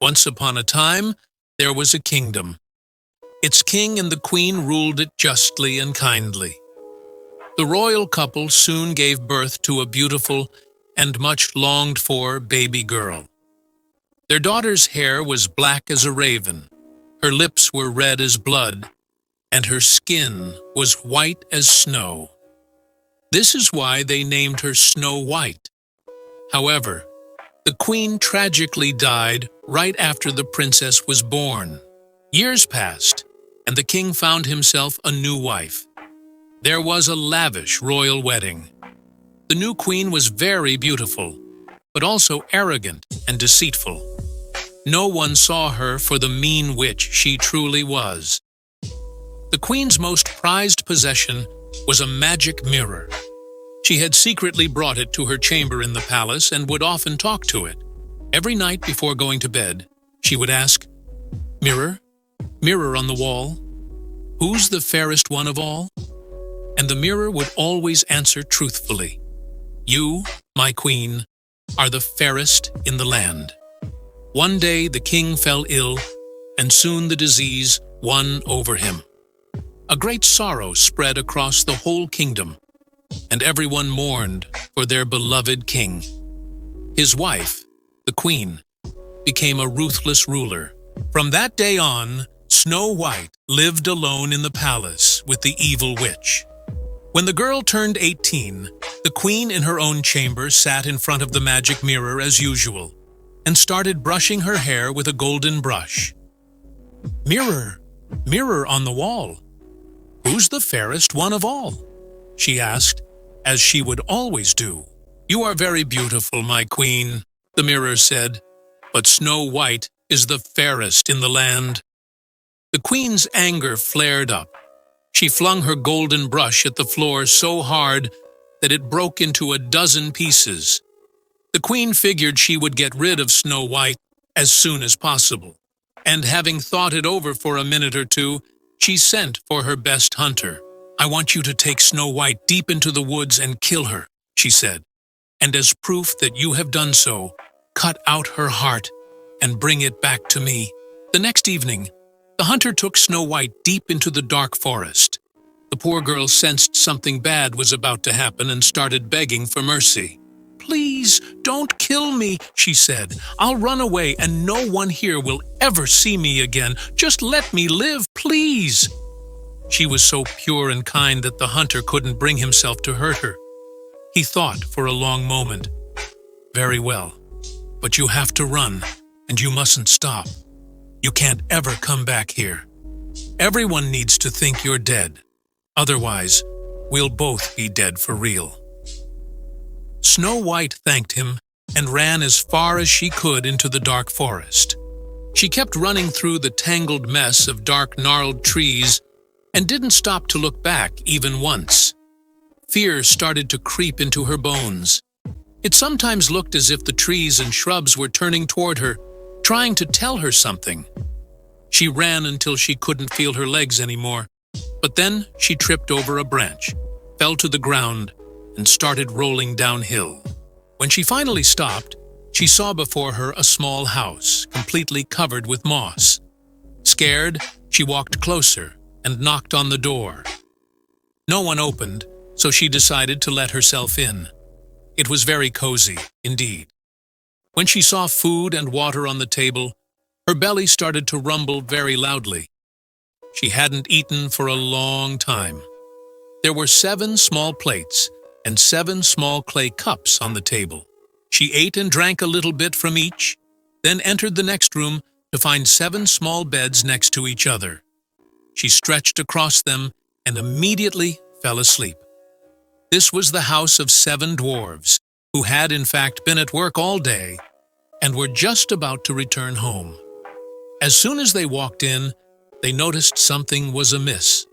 Once upon a time, there was a kingdom. Its king and the queen ruled it justly and kindly. The royal couple soon gave birth to a beautiful and much longed-for baby girl. Their daughter's hair was black as a raven, her lips were red as blood, and her skin was white as snow. This is why they named her Snow White. However, the queen tragically died right after the princess was born. Years passed, and the king found himself a new wife. There was a lavish royal wedding. The new queen was very beautiful, but also arrogant and deceitful. No one saw her for the mean witch she truly was. The queen's most prized possession was a magic mirror. She had secretly brought it to her chamber in the palace and would often talk to it. Every night before going to bed, she would ask, "Mirror, mirror on the wall, who's the fairest one of all?" And the mirror would always answer truthfully, "You, my queen, are the fairest in the land." One day the king fell ill, and soon the disease won over him. A great sorrow spread across the whole kingdom, and everyone mourned for their beloved king. His wife, the queen, became a ruthless ruler. From that day on, Snow White lived alone in the palace with the evil witch. When the girl turned 18, the queen in her own chamber sat in front of the magic mirror as usual and started brushing her hair with a golden brush. "Mirror, mirror on the wall, who's the fairest one of all?" she asked, as she would always do. "You are very beautiful, my queen," the mirror said, "but Snow White is the fairest in the land." The queen's anger flared up. She flung her golden brush at the floor so hard that it broke into a dozen pieces. The queen figured she would get rid of Snow White as soon as possible, and having thought it over for a minute or two, she sent for her best hunter. "I want you to take Snow White deep into the woods and kill her," she said, "and as proof that you have done so, cut out her heart and bring it back to me." The next evening, the hunter took Snow White deep into the dark forest. The poor girl sensed something bad was about to happen and started begging for mercy. "Please, don't kill me," she said. "I'll run away and no one here will ever see me again. Just let me live, please." She was so pure and kind that the hunter couldn't bring himself to hurt her. He thought for a long moment. "Very well, but you have to run, and you mustn't stop. You can't ever come back here. Everyone needs to think you're dead. Otherwise, we'll both be dead for real." Snow White thanked him and ran as far as she could into the dark forest. She kept running through the tangled mess of dark, gnarled trees and didn't stop to look back even once. Fear started to creep into her bones. It sometimes looked as if the trees and shrubs were turning toward her, trying to tell her something. She ran until she couldn't feel her legs anymore, but then she tripped over a branch, fell to the ground, and started rolling downhill. When she finally stopped, she saw before her a small house, completely covered with moss. Scared, she walked closer and knocked on the door. No one opened, so she decided to let herself in. It was very cozy, indeed. When she saw food and water on the table, her belly started to rumble very loudly. She hadn't eaten for a long time. There were 7 small plates and 7 small clay cups on the table. She ate and drank a little bit from each, then entered the next room to find 7 small beds next to each other. She stretched across them and immediately fell asleep. This was the house of 7 dwarves, who had in fact been at work all day and were just about to return home. As soon as they walked in, they noticed something was amiss.